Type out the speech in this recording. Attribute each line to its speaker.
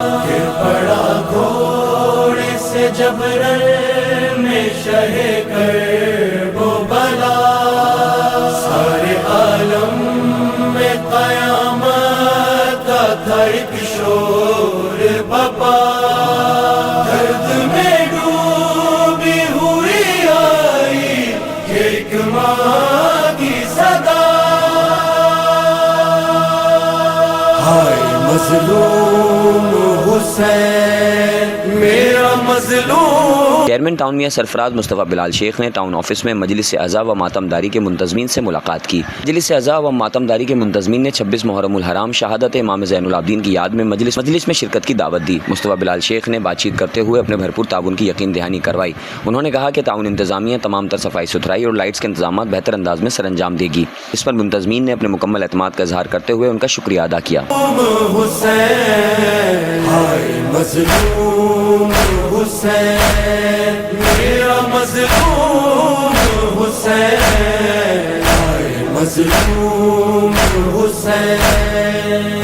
Speaker 1: کہ پڑا گھوڑے سے جبرن میں شہ کرب و بلا، سارے عالم میں قیامت کا تھا ایک شور بپا، درد میں ڈوبی ہوئی آئی ایک ماں کی صدا، ہائے مظلوم حسین میرا مظلوم۔
Speaker 2: چیئرمین ٹاؤن میاں سرفراز مصطفیٰ بلال شیخ نے ٹاؤن آفس میں مجلس اعضاء و ماتمداری کے منتظمین سے ملاقات کی۔ مجلس اعضاء و ماتمداری کے منتظمین نے 26 محرم الحرام شہادت امام زین العابدین کی یاد میں مجلس میں شرکت کی دعوت دی۔ مصطفیٰ بلال شیخ نے بات چیت کرتے ہوئے اپنے بھرپور تعاون کی یقین دہانی کروائی۔ انہوں نے کہا کہ ٹاؤن انتظامیہ تمام تر صفائی ستھرائی اور لائٹس کے انتظامات بہتر انداز میں سر انجام دے گی۔ اس پر منتظمین نے اپنے مکمل اعتماد کا اظہار کرتے ہوئے ان کا شکریہ ادا کیا۔
Speaker 1: مظلوم حسین میرا مظلوم حسین، مظلوم حسین،